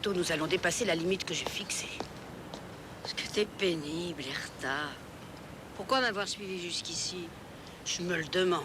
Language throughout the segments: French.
bientôt nous allons dépasser la limite que j'ai fixée. Est-ce que t'es pénible, Erta? Pourquoi m'avoir suivi jusqu'ici? Je me le demande.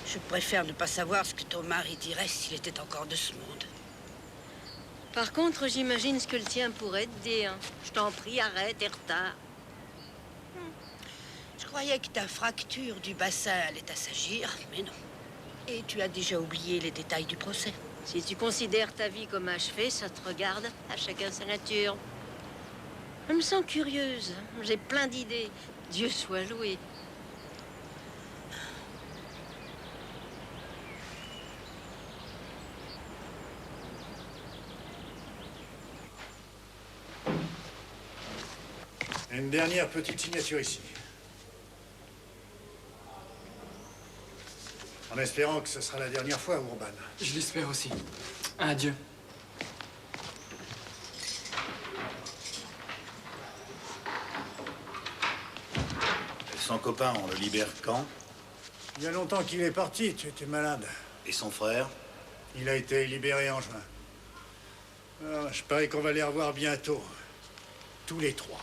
Je préfère ne pas savoir ce que ton mari dirait s'il était encore de ce monde. Par contre, j'imagine ce que le tien pourrait te dire. Je t'en prie, arrête, Erta. Je croyais que ta fracture du bassin allait t'assagir, mais non. Et tu as déjà oublié les détails du procès. Si tu considères ta vie comme achevée, ça te regarde. À chacun sa nature. Je me sens curieuse. J'ai plein d'idées. Dieu soit loué. Une dernière petite signature ici. En espérant que ce sera la dernière fois, Urban. Je l'espère aussi. Adieu. Et son copain, on le libère quand? Il y a longtemps qu'il est parti, tu étais malade. Et son frère? Il a été libéré en juin. Ah, je parie qu'on va les revoir bientôt. Tous les trois.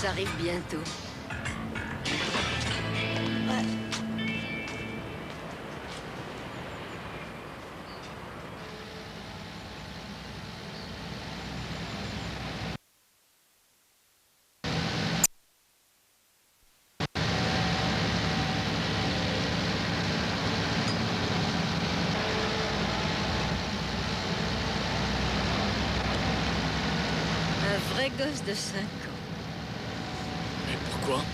Ça arrive bientôt. Ouais. Un vrai gosse de 5 ans. Mais pourquoi?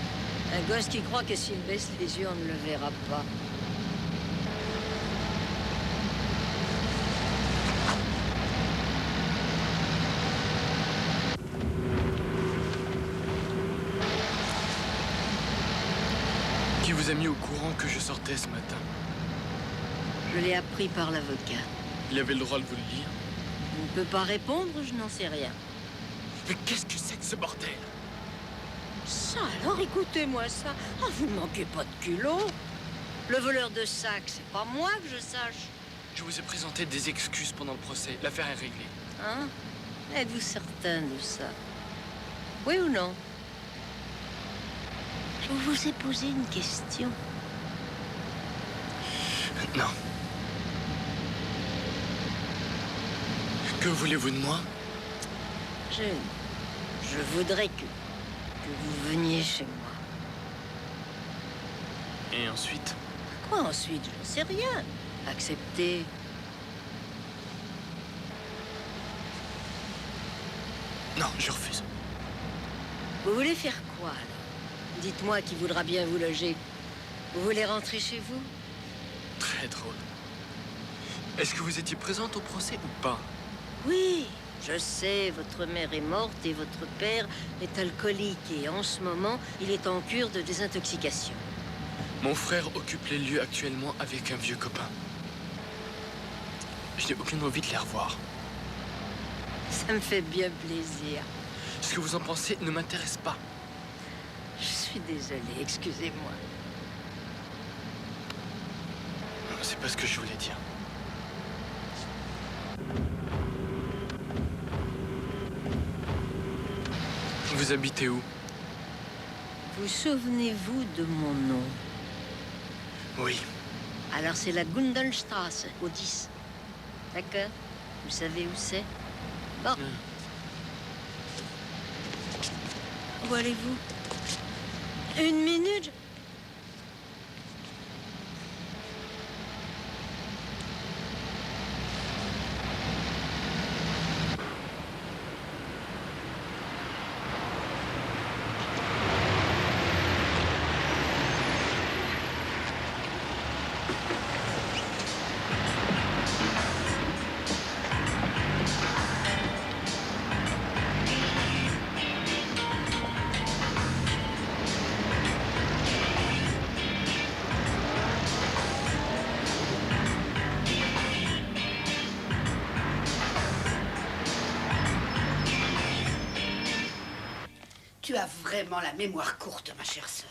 Un gosse qui croit que s'il baisse les yeux, on ne le verra pas. Qui vous a mis au courant que je sortais ce matin? Je l'ai appris par l'avocat. Il avait le droit de vous le dire? Je ne peux pas répondre, je n'en sais rien. Mais qu'est-ce que c'est que ce bordel? Ça, alors écoutez-moi ça. Oh, vous ne manquez pas de culot. Le voleur de sac, c'est pas moi que je sache. Je vous ai présenté des excuses pendant le procès. L'affaire est réglée. Hein? Êtes-vous certain de ça? Oui ou non? Je vous ai posé une question. Non. Que voulez-vous de moi? Je voudrais que vous veniez chez moi. Et ensuite? Quoi ensuite? Je ne sais rien. Accepter. Non, je refuse. Vous voulez faire quoi, alors? Dites-moi qui voudra bien vous loger. Vous voulez rentrer chez vous? Très drôle. Est-ce que vous étiez présente au procès ou pas? Oui, je sais, votre mère est morte et votre père est alcoolique. Et en ce moment, il est en cure de désintoxication. Mon frère occupe les lieux actuellement avec un vieux copain. Je n'ai aucune envie de les revoir. Ça me fait bien plaisir. Ce que vous en pensez ne m'intéresse pas. Je suis désolée, excusez-moi. C'est pas ce que je voulais dire. Vous habitez où? Vous souvenez-vous de mon nom? Oui. Alors c'est la Gundelstrasse, au 10. D'accord? Vous savez où c'est? Bon. Où allez-vous? Une minute? Tu as vraiment la mémoire courte, ma chère sœur.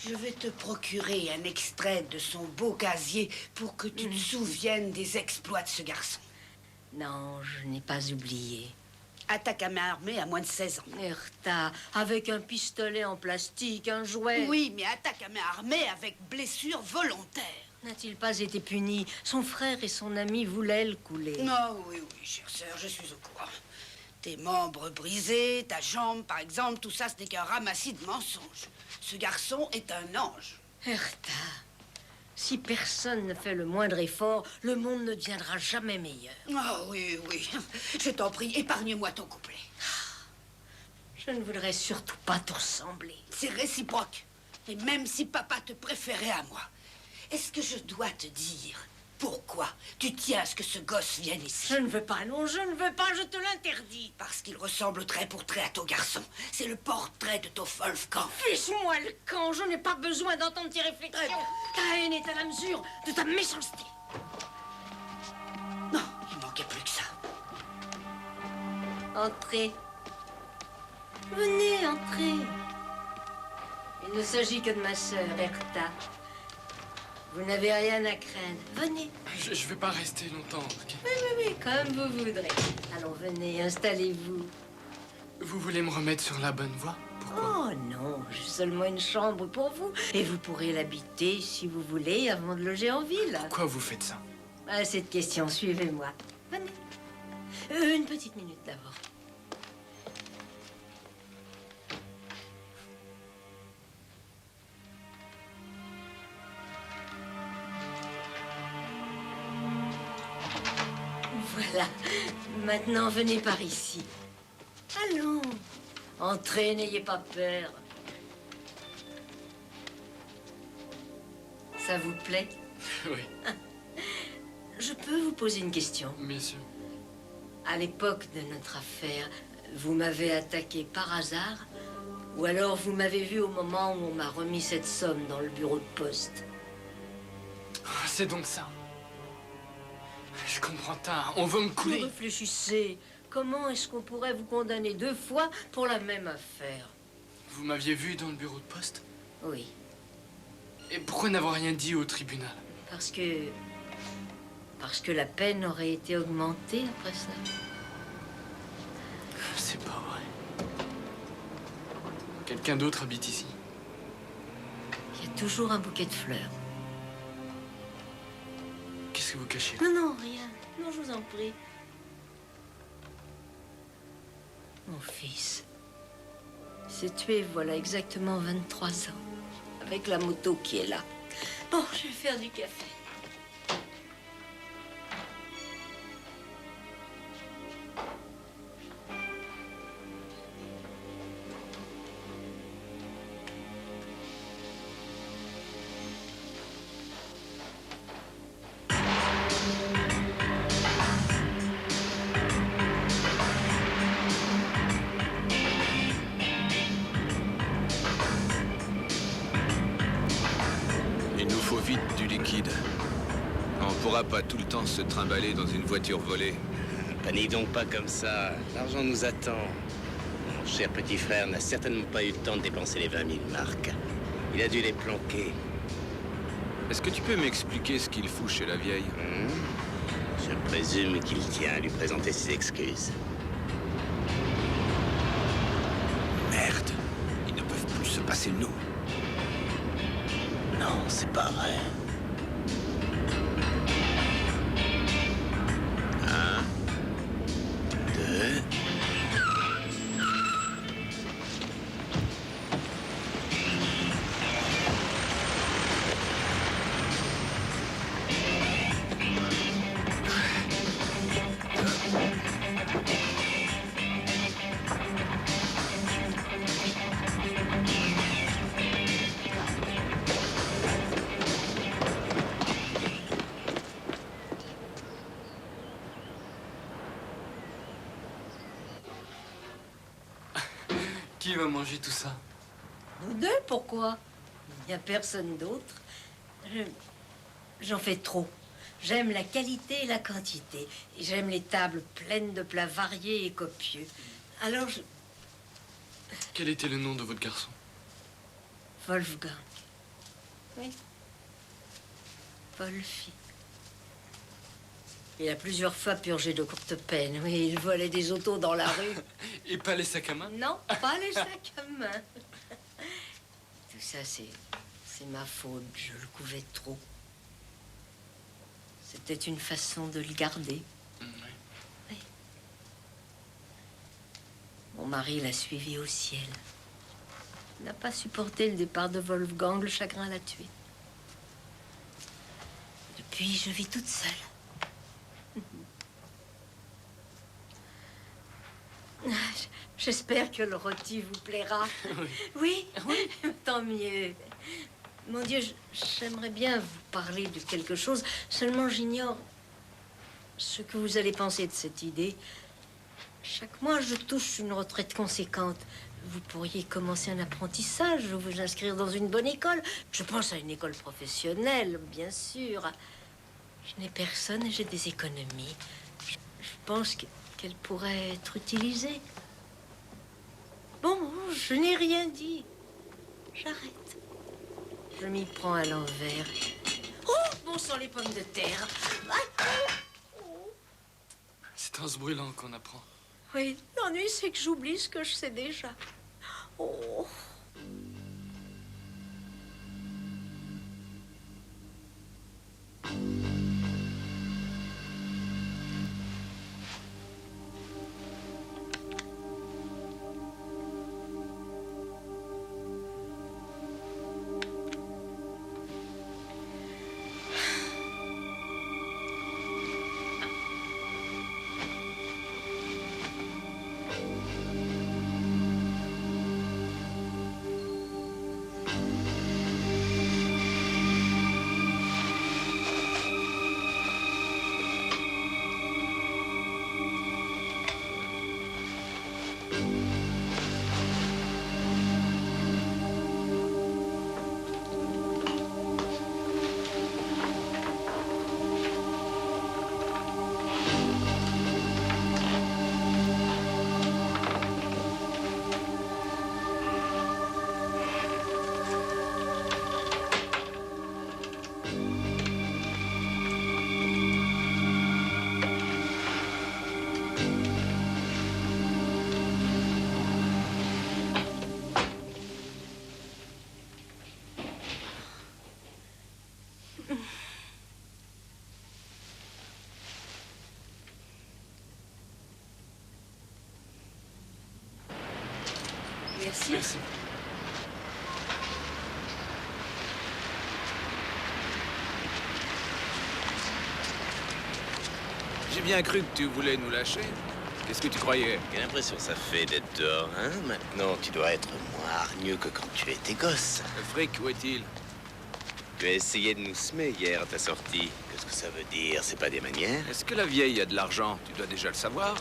Je vais te procurer un extrait de son beau casier pour que tu te souviennes des exploits de ce garçon. Non, je n'ai pas oublié. Attaque à main armée à moins de 16 ans. Erta, avec un pistolet en plastique, un jouet. Oui, mais attaque à main armée avec blessure volontaire. N'a-t-il pas été puni? Son frère et son ami voulaient le couler. Non, oui, chère sœur, je suis au courant. Tes membres brisés, ta jambe, par exemple, tout ça, ce n'est qu'un ramassis de mensonges. Ce garçon est un ange. Erta, si personne ne fait le moindre effort, le monde ne deviendra jamais meilleur. Oh, oui. Je t'en prie, épargne-moi ton couplet. Je ne voudrais surtout pas te ressembler. C'est réciproque. Et même si papa te préférait à moi, est-ce que je dois te dire pourquoi tu tiens à ce que ce gosse vienne ici? Je ne veux pas, non, je ne veux pas, je te l'interdis. Parce qu'il ressemble trait pour trait à ton garçon. C'est le portrait de ton Wolfgang. Fiche-moi le camp, je n'ai pas besoin d'entendre tes réflexions. Ta haine est à la mesure de ta méchanceté. Non, il manquait plus que ça. Entrez. Venez, entrez. Il ne s'agit que de ma sœur, Erta. Vous n'avez rien à craindre. Venez. Je vais pas rester longtemps. Ok. Oui, comme vous voudrez. Allons, venez, installez-vous. Vous voulez me remettre sur la bonne voie? Pourquoi? Oh non, j'ai seulement une chambre pour vous. Et vous pourrez l'habiter si vous voulez avant de loger en ville. Pourquoi vous faites ça? À cette question, suivez-moi. Venez. Une petite minute d'abord. Voilà. Maintenant, venez par ici. Allons. Entrez, n'ayez pas peur. Ça vous plaît? Oui, Je peux vous poser une question? bien sûr. À l'époque de notre affaire, vous m'avez attaqué par hasard? Ou alors vous m'avez vu au moment où on m'a remis cette somme dans le bureau de poste? C'est donc ça. Je comprends tard. On veut me Vous couler. réfléchissez. Comment est-ce qu'on pourrait vous condamner 2 fois pour la même affaire? Vous m'aviez vu dans le bureau de poste? Oui, Et pourquoi n'avoir rien dit au tribunal? parce que la peine aurait été augmentée après ça. C'est pas vrai. Quelqu'un d'autre habite ici. Il y a toujours un bouquet de fleurs. Qu'est-ce que vous cachez? Non, rien. Non, je vous en prie. Mon fils s'est tué voilà exactement 23 ans. avec la moto qui est là. Bon, je vais faire du café. On pourra pas tout le temps se trimballer dans une voiture volée. Panique donc pas comme ça. L'argent nous attend. Mon cher petit frère n'a certainement pas eu le temps de dépenser les 20 000 marks. Il a dû les planquer. Est-ce que tu peux m'expliquer ce qu'il fout chez la vieille? Je présume qu'il tient à lui présenter ses excuses. Merde, ils ne peuvent plus se passer de nous. Non, c'est pas vrai. Un, deux... Qui va manger tout ça? Nous deux, pourquoi? Il n'y a personne d'autre. J'en fais trop. J'aime la qualité et la quantité. Et j'aime les tables pleines de plats variés et copieux. Alors je... Quel était le nom de votre garçon? Wolfgang. Oui. Wolfi. Il a plusieurs fois purgé de courtes peines. Oui, il volait des autos dans la rue. Et pas les sacs à main? Non, pas les sacs à main. Tout ça, c'est ma faute. Je le couvais trop. C'était une façon de le garder. Oui. Mon mari l'a suivi au ciel. Il n'a pas supporté le départ de Wolfgang. Le chagrin l'a tué. Depuis, je vis toute seule. J'espère que le rôti vous plaira. Oui, oui, tant mieux. Mon Dieu, j'aimerais bien vous parler de quelque chose. Seulement, j'ignore ce que vous allez penser de cette idée. Chaque mois, je touche une retraite conséquente. Vous pourriez commencer un apprentissage, vous inscrire dans une bonne école. Je pense à une école professionnelle, bien sûr. Je n'ai personne et j'ai des économies. Je pense qu'elle pourrait être utilisée. Bon, je n'ai rien dit. J'arrête. Je m'y prends à l'envers. Oh, bon sang, les pommes de terre. C'est en se brûlant qu'on apprend. Oui, l'ennui, c'est que j'oublie ce que je sais déjà. Oh. Merci. J'ai bien cru que tu voulais nous lâcher. Qu'est-ce que tu croyais? Quelle impression ça fait d'être dehors, hein? Maintenant, tu dois être moins hargneux que quand tu étais gosse. Le fric, où est-il? Tu as essayé de nous semer hier à ta sortie. Qu'est-ce que ça veut dire? C'est pas des manières? Est-ce que la vieille a de l'argent? Tu dois déjà le savoir.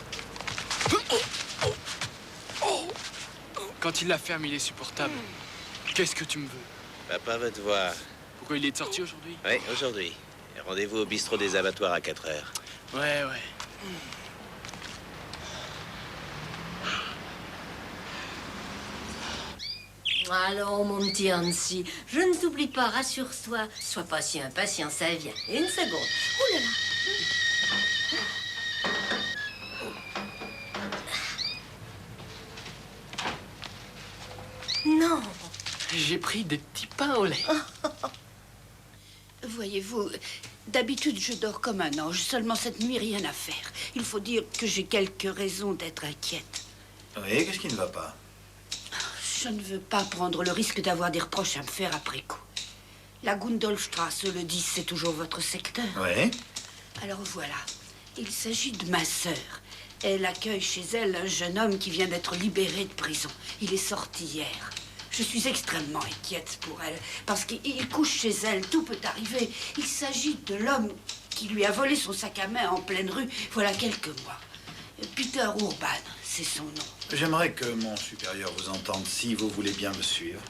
Quand il la ferme, il est supportable. Qu'est-ce que tu me veux? Papa va te voir. Pourquoi il est sorti aujourd'hui? Oui, aujourd'hui. Et rendez-vous au bistrot des abattoirs à 4 heures. Ouais. Alors, mon petit Hansi, je ne t'oublie pas, rassure-toi. Sois pas si impatient, ça vient. Une seconde. Ouh là là. Non. J'ai pris des petits pains au lait. Voyez-vous, d'habitude, je dors comme un ange. Seulement cette nuit, rien à faire. Il faut dire que j'ai quelques raisons d'être inquiète. Oui, qu'est-ce qui ne va pas? Je ne veux pas prendre le risque d'avoir des reproches à me faire après coup. La Gundolfstrasse, le 10, c'est toujours votre secteur. Oui. Alors voilà, il s'agit de ma sœur. Elle accueille chez elle un jeune homme qui vient d'être libéré de prison. Il est sorti hier. Je suis extrêmement inquiète pour elle, parce qu'il couche chez elle, tout peut arriver. Il s'agit de l'homme qui lui a volé son sac à main en pleine rue, voilà quelques mois. Peter Urban, c'est son nom. J'aimerais que mon supérieur vous entende, si vous voulez bien me suivre.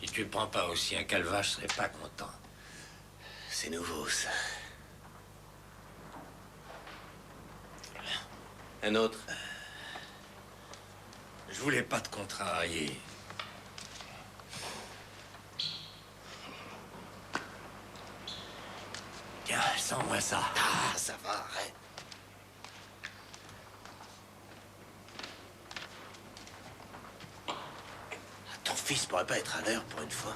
Si tu prends pas aussi un calva, je serais pas content. C'est nouveau, ça. Un autre? Je voulais pas te contrarier. Tiens, sens-moi ça. Ah, ça va, arrête. Ton fils pourrait pas être à l'heure pour une fois.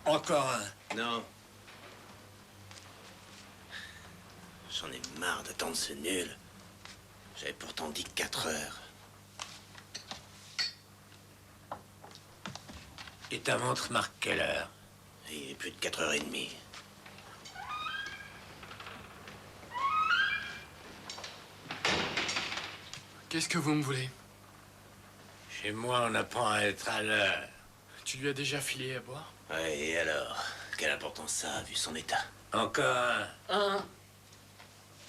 Encore un. Non. J'en ai marre d'attendre ce nul. J'avais pourtant dit 4 heures. Et ta montre marque quelle heure? Il est plus de 4h30. Qu'est-ce que vous me voulez? Chez moi, on apprend à être à l'heure. Tu lui as déjà filé à boire? Ouais, et alors? Quelle importance ça a, vu son état? Encore un.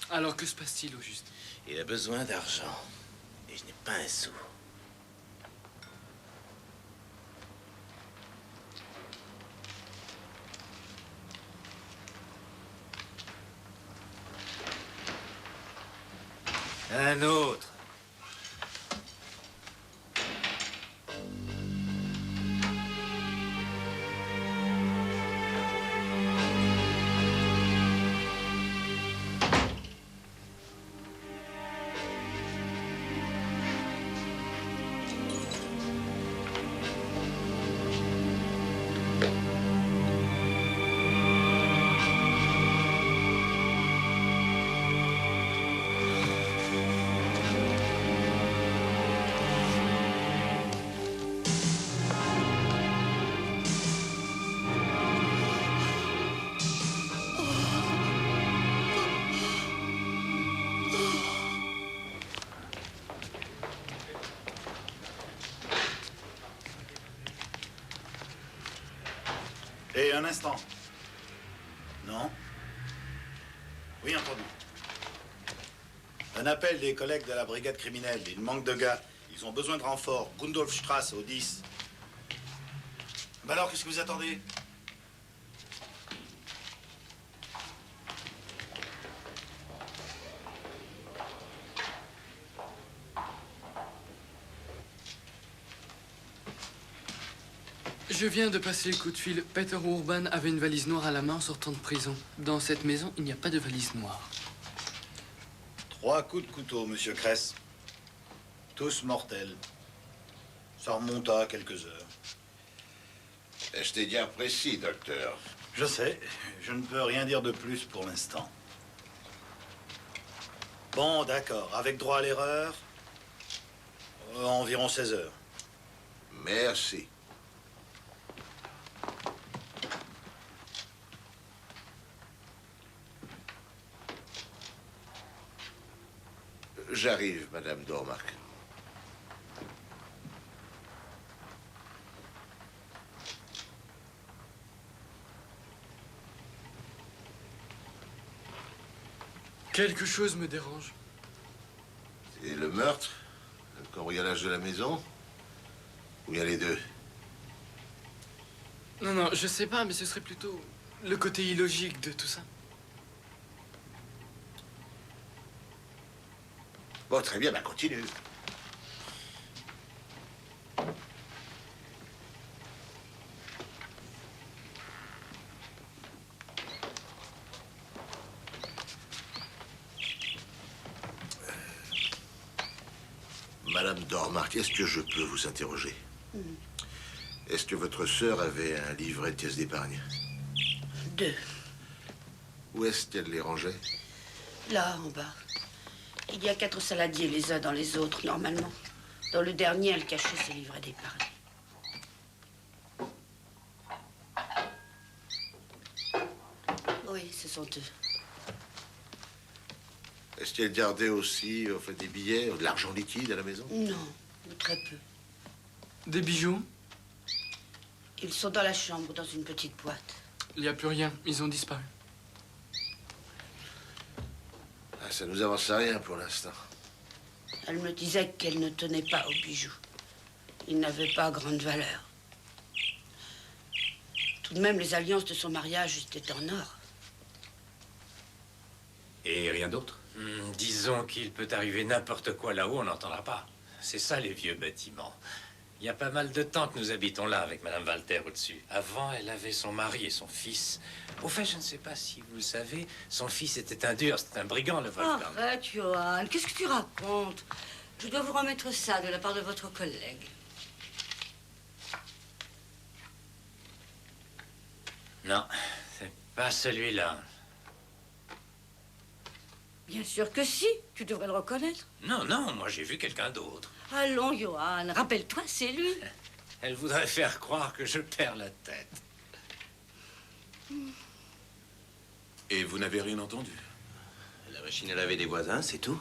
Alors, que se passe-t-il au juste? Il a besoin d'argent. Et je n'ai pas un sou. Un autre. Et un instant. Non? Oui, entendu. Un appel des collègues de la brigade criminelle. Il manque de gars. Ils ont besoin de renfort. Gundolfstrasse, au 10. Bah alors, qu'est-ce que vous attendez? Je viens de passer le coup de fil. Peter Urban avait une valise noire à la main en sortant de prison. Dans cette maison, il n'y a pas de valise noire. 3 coups de couteau, monsieur Kress. Tous mortels. Ça remonta à quelques heures. C'était bien précis, docteur. Je sais. Je ne peux rien dire de plus pour l'instant. Bon, d'accord. Avec droit à l'erreur, environ 16 heures. Merci. J'arrive, Madame Dormark. Quelque chose me dérange. Et le meurtre? Le cambriolage de la maison? Ou bien les deux? Non, non, je sais pas, mais ce serait plutôt le côté illogique de tout ça. Bon, très bien, ben continue. Madame Dormark, est-ce que je peux vous interroger? Est-ce que votre sœur avait un livret de caisse d'épargne? 2. Où est-ce qu'elle les rangeait? Là, en bas. Il y a 4 saladiers les uns dans les autres, normalement. Dans le dernier, elle cachait ses livrets d'épargne. Oui, ce sont eux. Est-ce qu'elle gardait aussi enfin, des billets, de l'argent liquide à la maison? Non, ou très peu. Des bijoux? Ils sont dans la chambre, dans une petite boîte. Il n'y a plus rien. Ils ont disparu. Ah, ça nous avance à rien pour l'instant. Elle me disait qu'elle ne tenait pas aux bijoux. Ils n'avaient pas grande valeur. Tout de même, les alliances de son mariage étaient en or. Et rien d'autre? Disons qu'il peut arriver n'importe quoi là-haut, on n'entendra pas. C'est ça, les vieux bâtiments. Il y a pas mal de temps que nous habitons là avec Madame Walter au-dessus. Avant, elle avait son mari et son fils. Au fait, je ne sais pas si vous le savez, son fils était un dur, c'était un brigand, le Wolfgang. Arrête, Johan. Qu'est-ce que tu racontes? Je dois vous remettre ça de la part de votre collègue. Non, c'est pas celui-là. Bien sûr que si. Tu devrais le reconnaître. Non, non, moi j'ai vu quelqu'un d'autre. Allons, Johan. Rappelle-toi, c'est lui. Elle voudrait faire croire que je perds la tête. Et vous n'avez rien entendu? La machine à laver des voisins, c'est tout?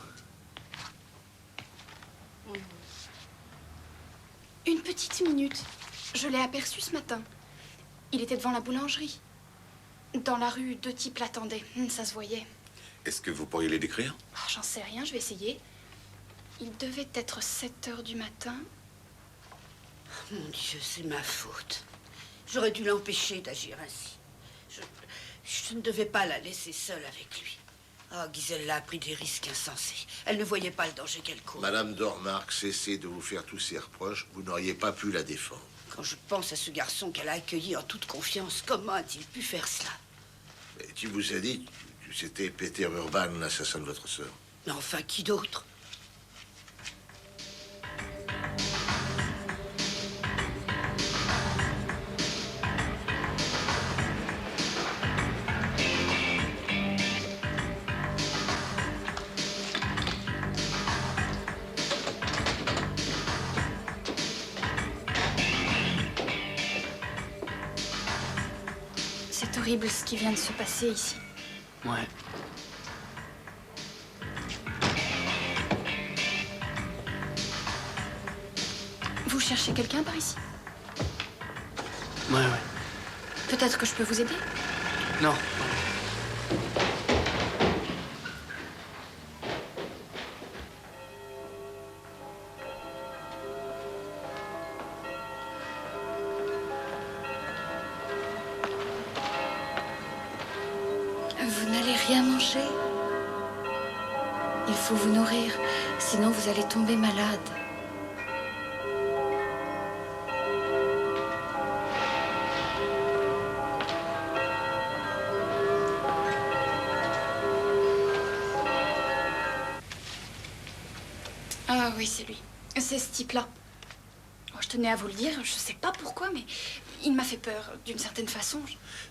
Une petite minute. Je l'ai aperçu ce matin. Il était devant la boulangerie. Dans la rue, 2 types l'attendaient. Ça se voyait. Est-ce que vous pourriez les décrire? Oh, j'en sais rien, je vais essayer. Il devait être 7 heures du matin. Mon Dieu, c'est ma faute. J'aurais dû l'empêcher d'agir ainsi. Je ne devais pas la laisser seule avec lui. Oh, Gisela a pris des risques insensés. Elle ne voyait pas le danger qu'elle court. Madame Dormark, cessez de vous faire tous ces reproches. Vous n'auriez pas pu la défendre. Quand je pense à ce garçon qu'elle a accueilli en toute confiance, comment a-t-il pu faire cela? Mais qui vous a dit que c'était Peter Urban, l'assassin de votre sœur? Mais enfin, qui d'autre? C'est horrible ce qui vient de se passer ici. Ouais. Vous cherchez quelqu'un par ici? Ouais, ouais. Peut-être que je peux vous aider? Non. rien mangé? Il faut vous nourrir, sinon vous allez tomber malade. Ah oui, c'est lui. C'est ce type-là. Oh, je tenais à vous le dire, je sais pas pourquoi, mais il m'a fait peur, d'une certaine façon.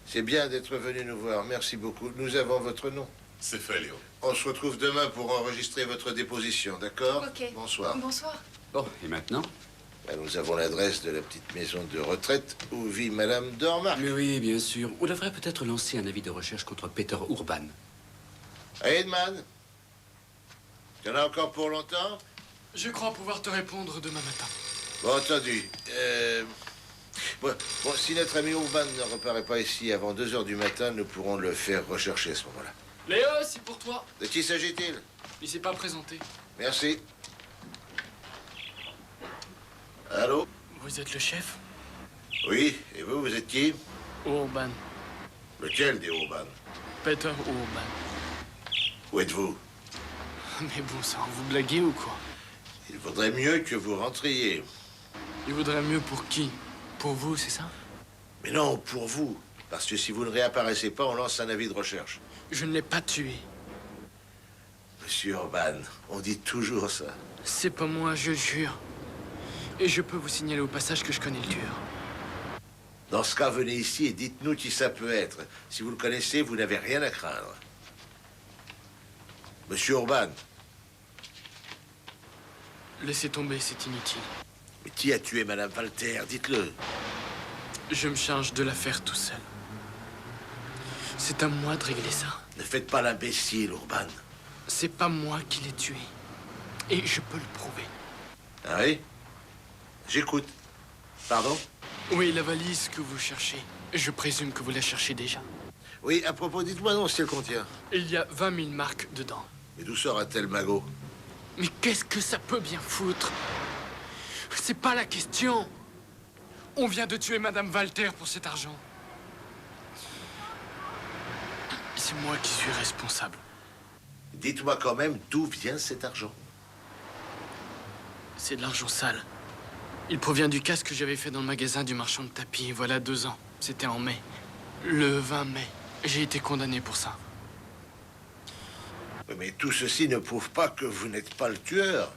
C'est bien d'être venu nous voir. Merci beaucoup. Nous avons votre nom. C'est fait, Léo. On se retrouve demain pour enregistrer votre déposition, d'accord? Ok. Bonsoir. Bonsoir. Bon, et maintenant? Nous avons l'adresse de la petite maison de retraite où vit Madame Dormark. Mais oui, bien sûr. On devrait peut-être lancer un avis de recherche contre Peter Urban. Edman, tu en as encore pour longtemps? Je crois pouvoir te répondre demain matin. Bon, entendu. Bon, si notre ami Urban ne reparaît pas ici avant 2 heures du matin, nous pourrons le faire rechercher à ce moment-là. Léo, c'est pour toi. De qui s'agit-il? Il s'est pas présenté. Merci. Allô? Vous êtes le chef? Oui, et vous, vous êtes qui? Urban. Lequel des Urban? Peter Urban. Où êtes-vous? Mais bon sang, vous blaguez ou quoi? Il vaudrait mieux que vous rentriez. Il vaudrait mieux pour qui? Pour vous, c'est ça? Mais non, pour vous. Parce que si vous ne réapparaissez pas, on lance un avis de recherche. Je ne l'ai pas tué. Monsieur Urban, on dit toujours ça. C'est pas moi, je le jure. Et je peux vous signaler au passage que je connais le tueur. Dans ce cas, venez ici et dites-nous qui ça peut être. Si vous le connaissez, vous n'avez rien à craindre. Monsieur Urban. Laissez tomber, c'est inutile. Mais qui a tué Madame Walter? Dites-le. Je me charge de l'affaire tout seul. C'est à moi de régler ça. Ne faites pas l'imbécile, Urban. C'est pas moi qui l'ai tué. Et je peux le prouver. Ah oui? J'écoute. Pardon? Oui, la valise que vous cherchez. Je présume que vous la cherchez déjà. Oui, à propos, dites-moi non ce qu'elle contient. Il y a 20 000 marques dedans. Mais d'où sera-t-elle, Magot? Mais qu'est-ce que ça peut bien foutre? C'est pas la question. On vient de tuer Madame Walter pour cet argent. C'est moi qui suis responsable. Dites-moi quand même d'où vient cet argent. C'est de l'argent sale. Il provient du casse que j'avais fait dans le magasin du marchand de tapis, voilà 2 ans. C'était en mai. Le 20 mai. J'ai été condamné pour ça. Mais tout ceci ne prouve pas que vous n'êtes pas le tueur.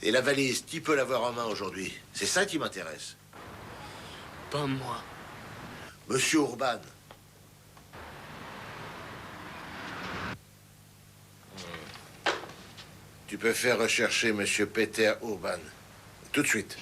Et la valise, qui peut l'avoir en main aujourd'hui? C'est ça qui m'intéresse. Pas moi. Monsieur Urban. Tu peux faire rechercher Monsieur Peter Urban. Tout de suite.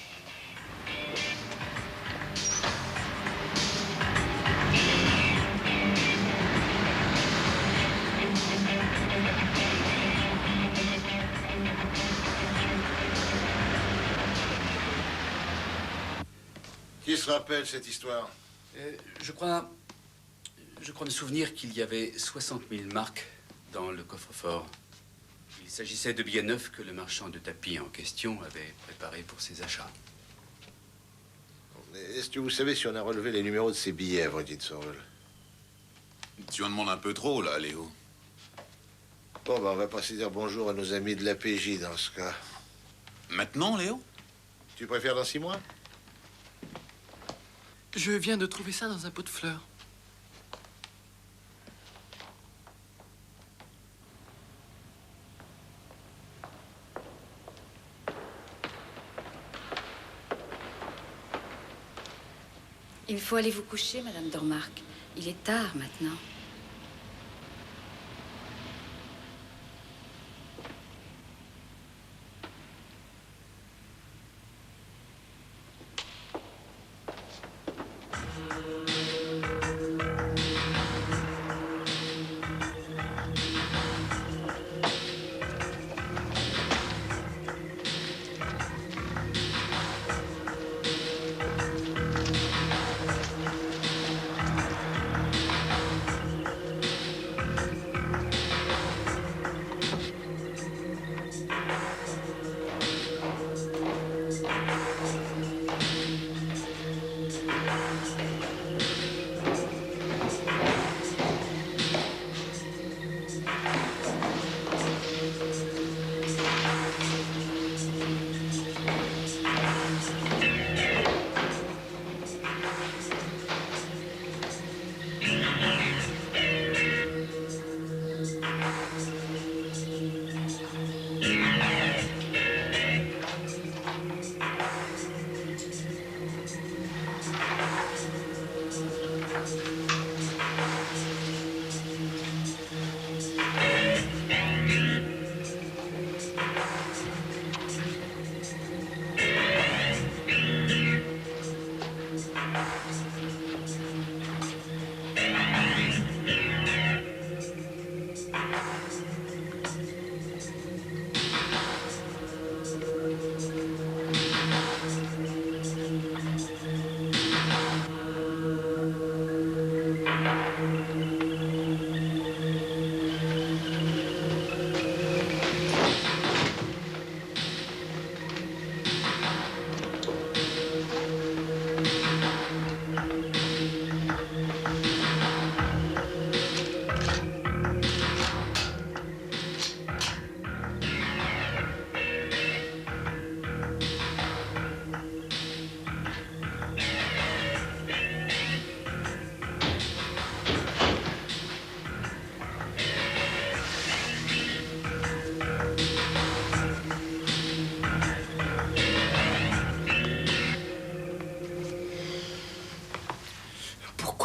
Qui se rappelle cette histoire? Je crois me souvenir qu'il y avait 60 000 marques dans le coffre-fort. Il s'agissait de billets neufs que le marchand de tapis en question avait préparés pour ses achats. Est-ce que vous savez si on a relevé les numéros de ces billets à Edith Sorel? Tu en demandes un peu trop, là, Léo. Bon, on va passer dire bonjour à nos amis de l'APJ dans ce cas. Maintenant, Léo? Tu préfères dans 6 mois? Je viens de trouver ça dans un pot de fleurs. Il faut aller vous coucher, Madame Dormark. Il est tard maintenant.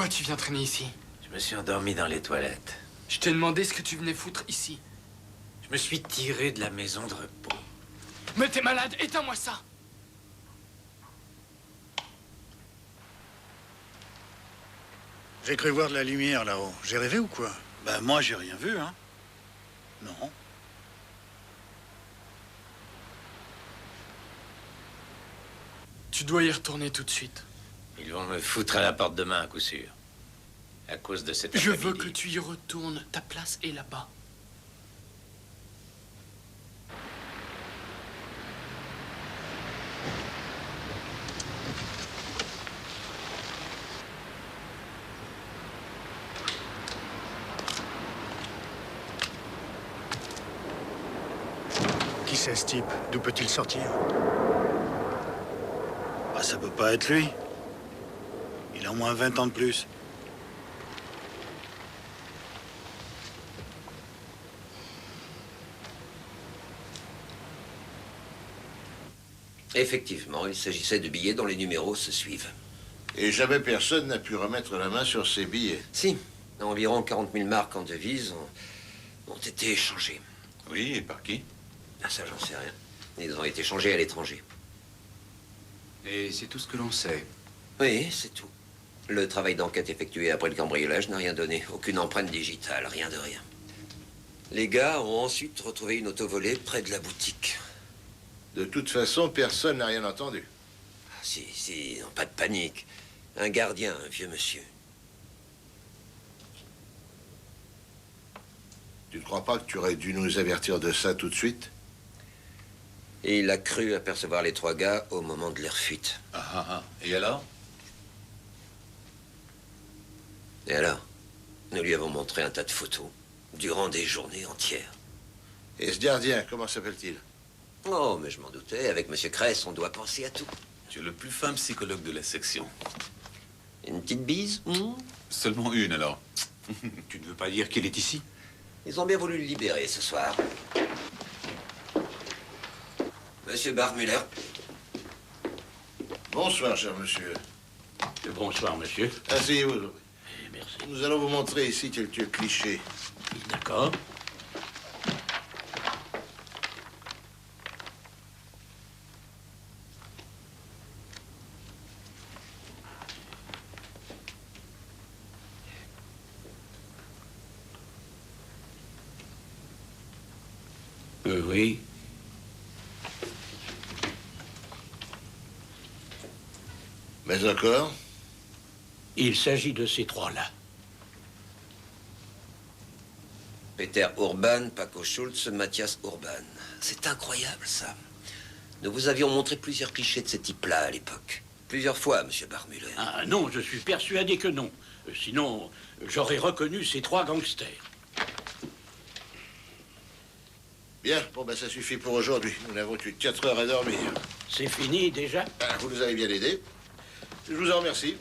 Pourquoi tu viens traîner ici? Je me suis endormi dans les toilettes. Je t'ai demandé ce que tu venais foutre ici. Je me suis tiré de la maison de repos. Mais t'es malade, éteins-moi ça! J'ai cru voir de la lumière là-haut. J'ai rêvé ou quoi? Ben, moi, j'ai rien vu, hein. Non. Tu dois y retourner tout de suite. Ils vont me foutre à la porte demain, à coup sûr. À cause de cette Je après-midi. veux que tu y retournes. Ta place est là-bas. Qui c'est ce type? D'où peut-il sortir? Bah, ça peut pas être lui. Il a au moins 20 ans de plus. Effectivement, il s'agissait de billets dont les numéros se suivent. Et jamais personne n'a pu remettre la main sur ces billets. Si, environ 40 000 marques en devises ont été échangées. Oui, et par qui? Ah, ça, j'en sais rien. Ils ont été échangés à l'étranger. Et c'est tout ce que l'on sait. Oui, c'est tout. Le travail d'enquête effectué après le cambriolage n'a rien donné. Aucune empreinte digitale, rien de rien. Les gars ont ensuite retrouvé une auto volée près de la boutique. De toute façon, personne n'a rien entendu. Si, non, pas de panique. Un gardien, un vieux monsieur. Tu ne crois pas que tu aurais dû nous avertir de ça tout de suite? Et il a cru apercevoir les trois gars au moment de leur fuite. Et alors? Et alors, nous lui avons montré un tas de photos, durant des journées entières. Et ce gardien, comment s'appelle-t-il? Oh, mais je m'en doutais, avec Monsieur Kress, on doit penser à tout. Tu es le plus fin psychologue de la section. Une petite bise? Seulement une, alors. Tu ne veux pas dire qu'il est ici? Ils ont bien voulu le libérer ce soir. Monsieur Barmuller. Bonsoir, cher monsieur. Bonsoir, monsieur. Asseyez-vous. Merci. Nous allons vous montrer ici quelques clichés. D'accord. Oui. Mais encore? Il s'agit de ces trois-là. Peter Urban, Paco Schultz, Mathias Urban. C'est incroyable, ça. Nous vous avions montré plusieurs clichés de ce type-là à l'époque. Plusieurs fois, monsieur Barmuller. Ah non, je suis persuadé que non. Sinon, j'aurais reconnu ces trois gangsters. Bien, bon ben ça suffit pour aujourd'hui. Nous n'avons que 4 heures à dormir. C'est fini déjà? Vous nous avez bien aidés. Je vous en remercie.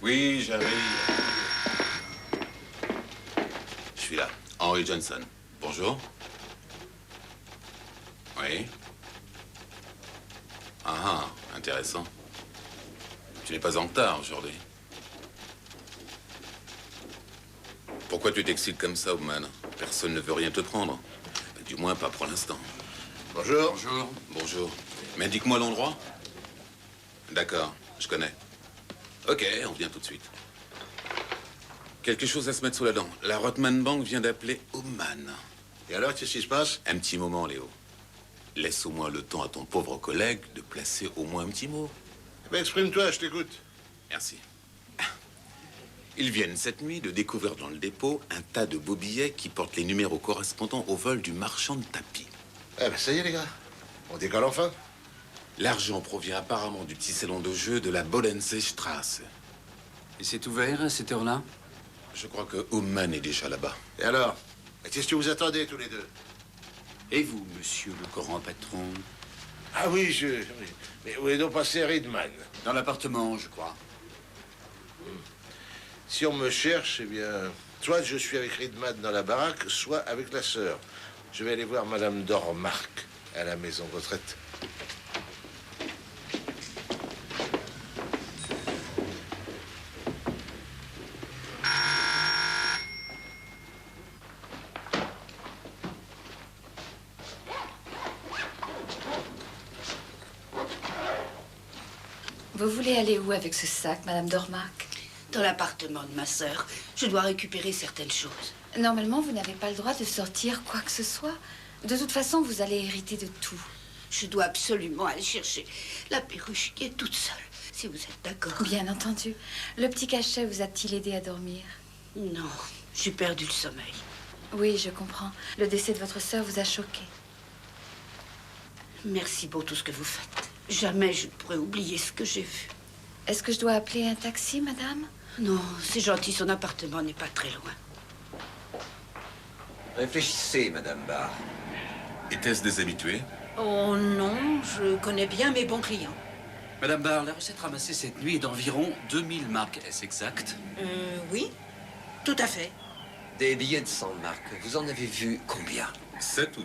Oui, j'arrive. Je suis là. Henry Johnson. Bonjour. Oui. Ah, intéressant. Tu n'es pas en retard aujourd'hui. Pourquoi tu t'excites comme ça, Oman? Personne ne veut rien te prendre. Du moins, pas pour l'instant. Bonjour. Bonjour. Bonjour. Mais indique-moi l'endroit. D'accord, je connais. Ok, on vient tout de suite. Quelque chose à se mettre sous la dent. La Rothman Bank vient d'appeler Oman. Et alors, qu'est-ce qui se passe? Un petit moment, Léo. Laisse au moins le temps à ton pauvre collègue de placer au moins un petit mot. Ben, exprime-toi, je t'écoute. Merci. Ils viennent cette nuit de découvrir dans le dépôt un tas de beaux billets qui portent les numéros correspondant au vol du marchand de tapis. Eh ben, ça y est, les gars. On décolle enfin. L'argent provient apparemment du petit salon de jeu de la Bolensee-Straße. Et c'est ouvert à cette heure-là? Je crois que Oman est déjà là-bas. Et alors? Qu'est-ce que vous attendez, tous les deux? Et vous, monsieur le grand patron? Ah oui, mais où est donc passé Riedman? Dans l'appartement, je crois. Si on me cherche, eh bien, soit je suis avec Riedman dans la baraque, soit avec la sœur. Je vais aller voir Madame Dormark à la maison de retraite. Vous voulez aller où avec ce sac, Madame Dormark? Dans l'appartement de ma sœur. Je dois récupérer certaines choses. Normalement, vous n'avez pas le droit de sortir quoi que ce soit. De toute façon, vous allez hériter de tout. Je dois absolument aller chercher la perruche qui est toute seule, si vous êtes d'accord. Bien entendu. Le petit cachet vous a-t-il aidé à dormir? Non, j'ai perdu le sommeil. Oui, je comprends. Le décès de votre sœur vous a choqué. Merci pour tout ce que vous faites. Jamais je ne pourrais oublier ce que j'ai vu. Est-ce que je dois appeler un taxi, madame? Non, c'est gentil, son appartement n'est pas très loin. Réfléchissez, Madame Barr. Était-ce déshabitué? Oh non, je connais bien mes bons clients. Madame Barr, la recette ramassée cette nuit est d'environ 2000 marks. Est-ce exact? Oui, tout à fait. Des billets de 100 marks, vous en avez vu combien? 7 ou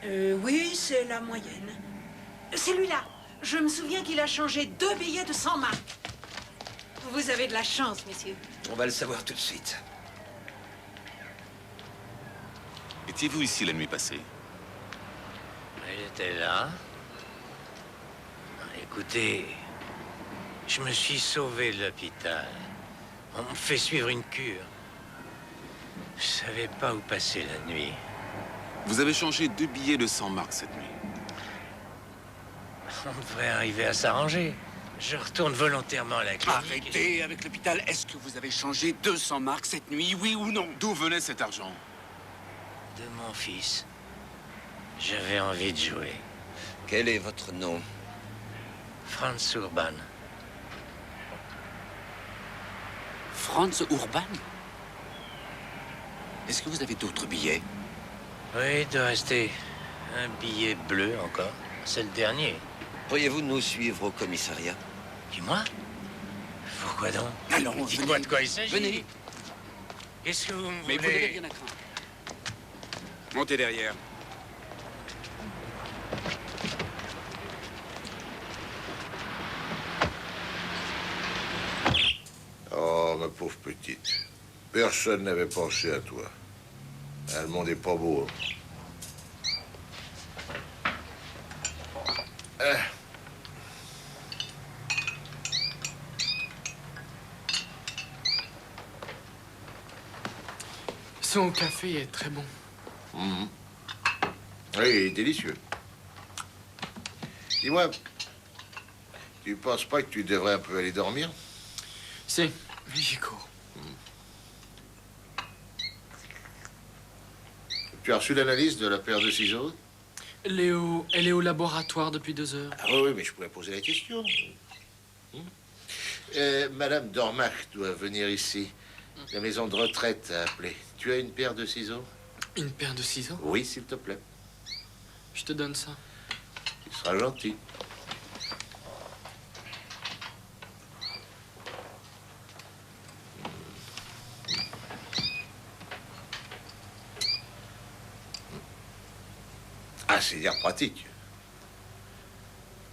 8. Oui, c'est la moyenne. Celui-là, je me souviens qu'il a changé 2 billets de 100 marks. Vous avez de la chance, messieurs. On va le savoir tout de suite. Étiez-vous ici la nuit passée? Elle était là. Écoutez, je me suis sauvé de l'hôpital. On me fait suivre une cure. Je savais pas où passer la nuit. Vous avez changé 2 billets de 100 marks cette nuit. On devrait arriver à s'arranger. Je retourne volontairement à la clinique. Arrêtez avec l'hôpital. Est-ce que vous avez changé 200 marks cette nuit, oui ou non? D'où venait cet argent? De mon fils. J'avais envie de jouer. Quel est votre nom? Franz Urban. Franz Urban? Est-ce que vous avez d'autres billets? Oui, il doit rester un billet bleu encore. C'est le dernier. Pourriez-vous nous suivre au commissariat? Qui, moi? Pourquoi donc? Allons, dites-moi de quoi il s'agit. Venez. Qu'est-ce que vous me Mais vous voulez? n'avez rien à craindre. Montez derrière. Oh, ma pauvre petite. Personne n'avait pensé à toi. Ah, le monde est pas beau. Ah. Son café est très bon. Mhm. Oui, il est délicieux. Dis-moi, tu penses pas que tu devrais un peu aller dormir? Si, j'y cours. Tu as reçu l'analyse de la paire de ciseaux? Elle est au laboratoire depuis 2 heures. Ah oui, mais je pourrais poser la question. Madame Dormark doit venir ici. La maison de retraite a appelé. Tu as une paire de ciseaux? Une paire de ciseaux? Oui, s'il te plaît. Je te donne ça. Tu seras gentil. Ah, c'est dire pratique.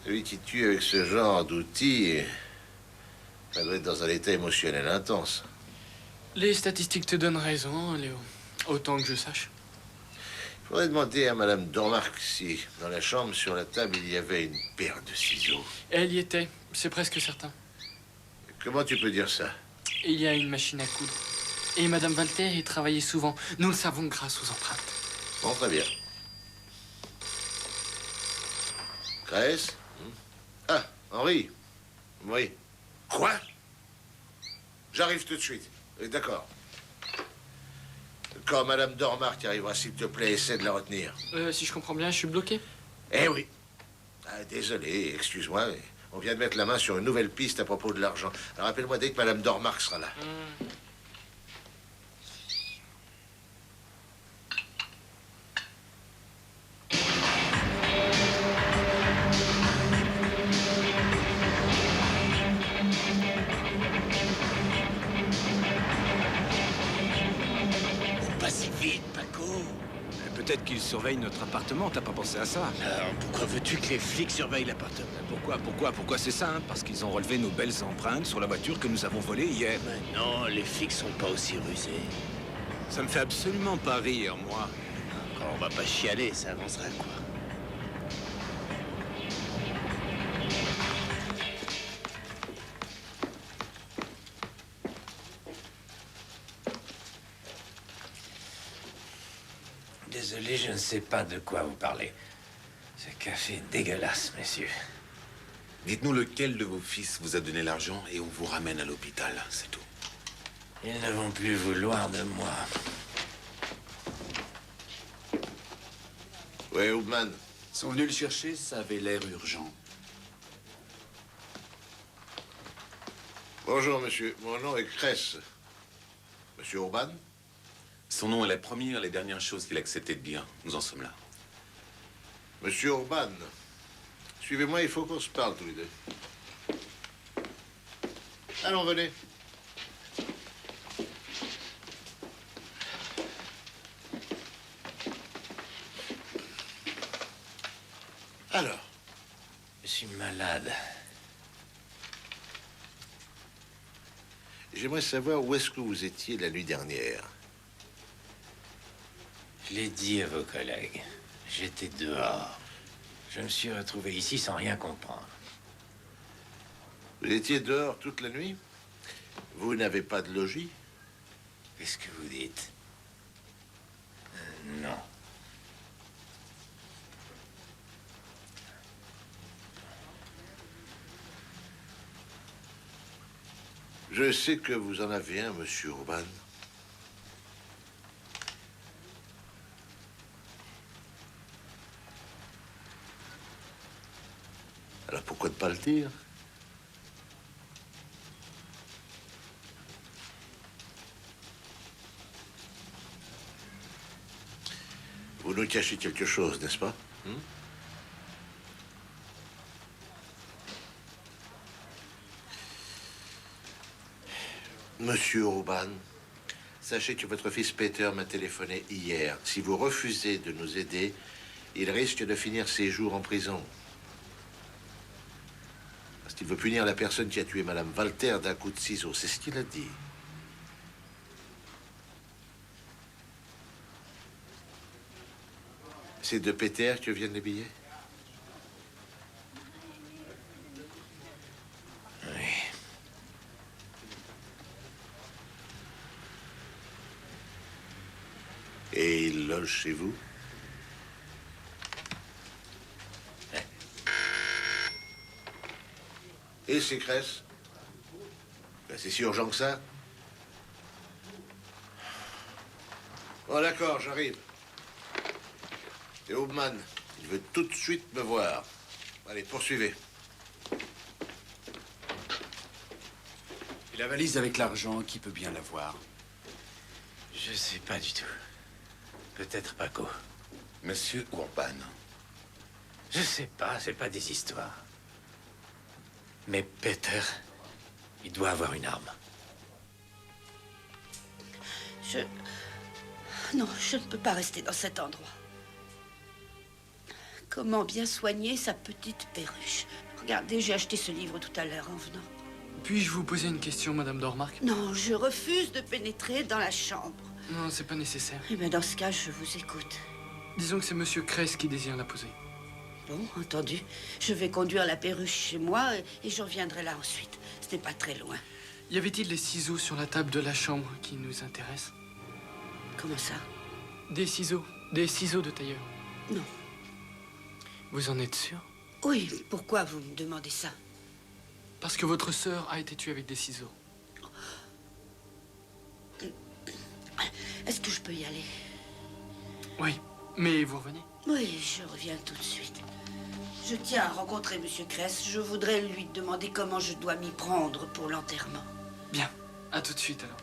Celui qui tue avec ce genre d'outils, ça doit être dans un état émotionnel intense. Les statistiques te donnent raison, hein, Léo. Autant que je sache. Il faudrait demander à Madame Dormark si, dans la chambre, sur la table, il y avait une paire de ciseaux. Elle y était, c'est presque certain. Comment tu peux dire ça? Il y a une machine à coudre. Et Madame Walter y travaillait souvent. Nous le savons grâce aux empreintes. Bon, très bien. Cress? Ah, Henri? Oui. Quoi? J'arrive tout de suite. D'accord. Quand Madame Dormark arrivera, s'il te plaît, essaie de la retenir. Si je comprends bien, je suis bloqué. Eh oui. Ah, désolé, excuse-moi, mais on vient de mettre la main sur une nouvelle piste à propos de l'argent. Alors rappelle-moi dès que Madame Dormark sera là. Peut-être qu'ils surveillent notre appartement, t'as pas pensé à ça? Alors, pourquoi veux-tu que les flics surveillent l'appartement? Pourquoi? C'est simple, parce qu'ils ont relevé nos belles empreintes sur la voiture que nous avons volée hier. Mais non, les flics sont pas aussi rusés. Ça me fait absolument pas rire, moi. Quand on va pas chialer, ça avancera quoi? Désolé, je ne sais pas de quoi vous parlez. Ce café est dégueulasse, messieurs. Dites-nous lequel de vos fils vous a donné l'argent et on vous ramène à l'hôpital, c'est tout. Ils ne vont plus vouloir de moi. Ouais, Hoopman. Ils sont venus le chercher, ça avait l'air urgent. Bonjour, monsieur. Mon nom est Kress. Monsieur Urban? Son nom est la première et la dernière chose qu'il a accepté de dire. Nous en sommes là. Monsieur Urban, suivez-moi, il faut qu'on se parle tous les deux. Allons, venez. Alors? Je suis malade. J'aimerais savoir où est-ce que vous étiez la nuit dernière. Je l'ai dit à vos collègues. J'étais dehors. Je me suis retrouvé ici sans rien comprendre. Vous étiez dehors toute la nuit? Vous n'avez pas de logis? Qu'est-ce que vous dites? Non. Je sais que vous en avez un, monsieur Urban. Alors pourquoi ne pas le dire? Vous nous cachez quelque chose, n'est-ce pas? Monsieur Urban, sachez que votre fils Peter m'a téléphoné hier. Si vous refusez de nous aider, il risque de finir ses jours en prison. Parce qu'il veut punir la personne qui a tué Madame Walter d'un coup de ciseau. C'est ce qu'il a dit. C'est de Peter que viennent les billets? Oui. Et il loge chez vous? Et c'est Kress? Ben, c'est si urgent que ça? Bon, d'accord, j'arrive. Et Hoopman, il veut tout de suite me voir. Allez, poursuivez. Et la valise avec l'argent, qui peut bien l'avoir? Je sais pas du tout. Peut-être Paco. Monsieur Urban. Je sais pas, c'est pas des histoires. Mais Peter, il doit avoir une arme. Non, je ne peux pas rester dans cet endroit. Comment bien soigner sa petite perruche? Regardez, j'ai acheté ce livre tout à l'heure en venant. Puis-je vous poser une question, Madame Dormark? Non, je refuse de pénétrer dans la chambre. Non, c'est pas nécessaire. Eh bien, dans ce cas, je vous écoute. Disons que c'est Monsieur Kress qui désire la poser. Bon, entendu. Je vais conduire la perruche chez moi et je reviendrai là ensuite. Ce n'est pas très loin. Y avait-il des ciseaux sur la table de la chambre qui nous intéressent? Comment ça? Des ciseaux de tailleur. Non. Vous en êtes sûr? Oui, pourquoi vous me demandez ça? Parce que votre sœur a été tuée avec des ciseaux. Est-ce que je peux y aller? Oui, mais vous revenez? Oui, je reviens tout de suite. Je tiens à rencontrer Monsieur Kress. Je voudrais lui demander comment je dois m'y prendre pour l'enterrement. Bien, à tout de suite alors.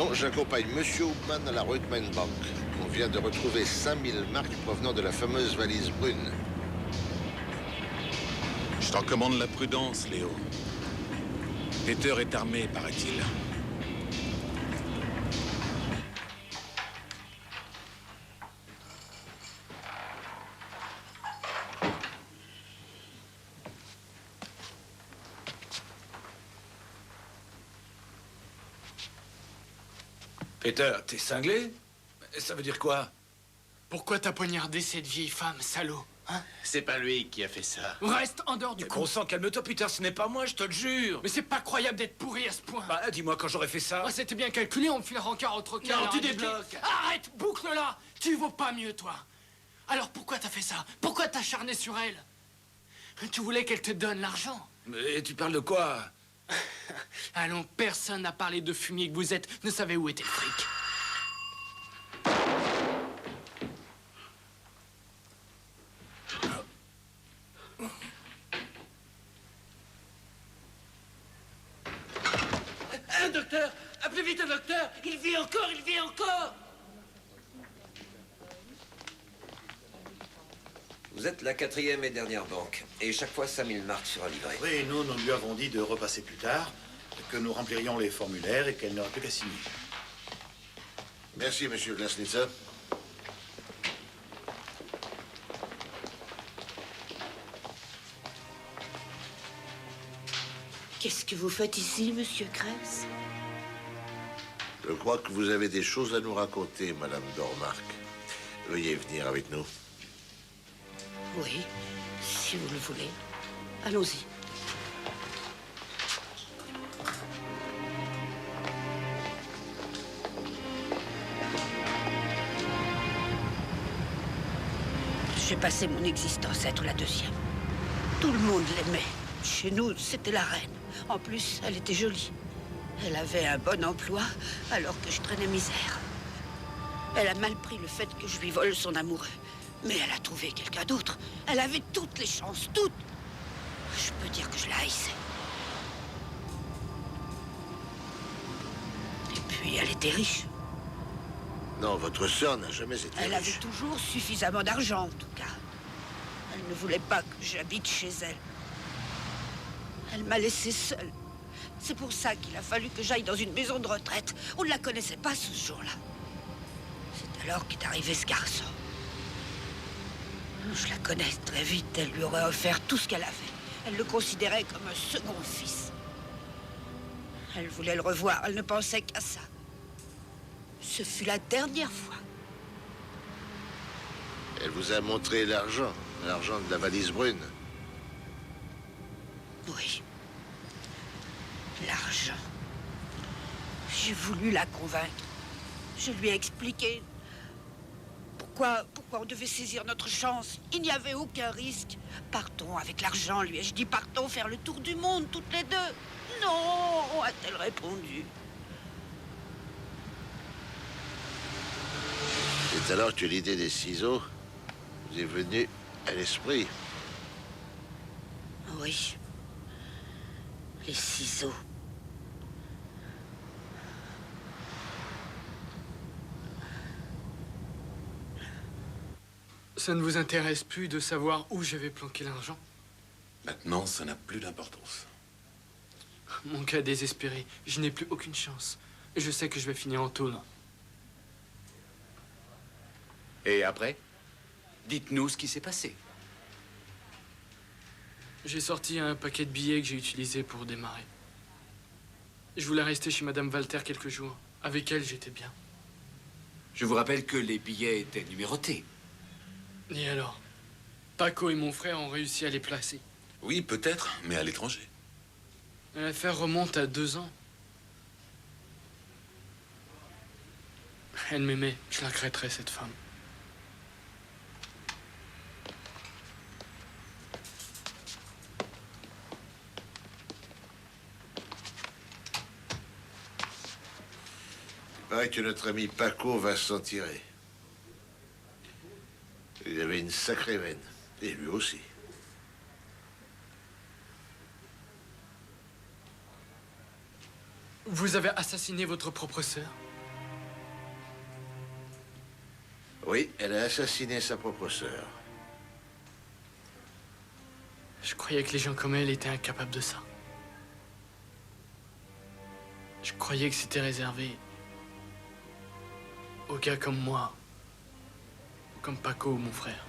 Non, j'accompagne Monsieur Hoopman à la Reutemann Bank. On vient de retrouver 5000 marques provenant de la fameuse valise brune. Je t'en commande la prudence, Léo. Peter est armé, paraît-il. Peter, t'es cinglé? Ça veut dire quoi? Pourquoi t'as poignardé cette vieille femme, salaud, hein? C'est pas lui qui a fait ça. Reste en dehors du coup. Gros sang, calme-toi, Peter, ce n'est pas moi, je te le jure. Mais c'est pas croyable d'être pourri à ce point. Bah, dis-moi quand j'aurais fait ça. Ah, c'était bien calculé, on me filera encore autre cas. Non, tu débloques. Arrête, boucle-la. Tu vaux pas mieux, toi. Alors pourquoi t'as fait ça? Pourquoi t'as acharné sur elle? Tu voulais qu'elle te donne l'argent. Mais tu parles de quoi? Allons, personne n'a parlé de fumier que vous êtes. Ne savez où était le fric. Un docteur! Appelez vite un docteur! Il vit encore, il vit encore! Vous êtes la 4e et dernière banque. Et chaque fois 5000 marques sur un livret. Oui, nous lui avons dit de repasser plus tard, que nous remplirions les formulaires et qu'elle n'aurait plus qu'à signer. Merci, Monsieur Glasnitzer. Qu'est-ce que vous faites ici, Monsieur Krebs? Je crois que vous avez des choses à nous raconter, Madame Dormark. Veuillez venir avec nous. Oui, si vous le voulez. Allons-y. J'ai passé mon existence à être la deuxième. Tout le monde l'aimait. Chez nous, c'était la reine. En plus, elle était jolie. Elle avait un bon emploi, alors que je traînais misère. Elle a mal pris le fait que je lui vole son amoureux. Mais elle a trouvé quelqu'un d'autre. Elle avait toutes les chances, toutes. Je peux dire que je la haïssais. Et puis, elle était riche. Non, votre sœur n'a jamais été Elle riche. avait toujours suffisamment d'argent, en tout cas. Elle ne voulait pas que j'habite chez elle. Elle m'a laissée seule. C'est pour ça qu'il a fallu que j'aille dans une maison de retraite. On ne la connaissait pas ce jour-là. C'est alors qu'est arrivé ce garçon. Je la connais très vite. Elle lui aurait offert tout ce qu'elle avait. Elle le considérait comme un second fils. Elle voulait le revoir. Elle ne pensait qu'à ça. Ce fut la dernière fois. Elle vous a montré l'argent de la valise brune. Oui. L'argent. J'ai voulu la convaincre. Je lui ai expliqué pourquoi on devait saisir notre chance. Il n'y avait aucun risque. Partons avec l'argent, lui ai-je dit. Partons faire le tour du monde, toutes les deux. Non, a-t-elle répondu. C'est alors que l'idée des ciseaux vous est venue à l'esprit. Oui. Les ciseaux. Ça ne vous intéresse plus de savoir où j'avais planqué l'argent? Maintenant, ça n'a plus d'importance. Mon cas est désespéré. Je n'ai plus aucune chance. Je sais que je vais finir en tôle. Et après? Dites-nous ce qui s'est passé. J'ai sorti un paquet de billets que j'ai utilisé pour démarrer. Je voulais rester chez Madame Walter quelques jours. Avec elle, j'étais bien. Je vous rappelle que les billets étaient numérotés. Et alors? Paco et mon frère ont réussi à les placer. Oui, peut-être, mais à l'étranger. L'affaire remonte à 2 ans. Elle m'aimait. Je la regretterais, cette femme. Il paraît que notre ami Paco va s'en tirer. Il avait une sacrée veine. Et lui aussi. Vous avez assassiné votre propre sœur? Oui, elle a assassiné sa propre sœur. Je croyais que les gens comme elle étaient incapables de ça. Je croyais que c'était réservé aux gars comme moi, comme Paco, mon frère.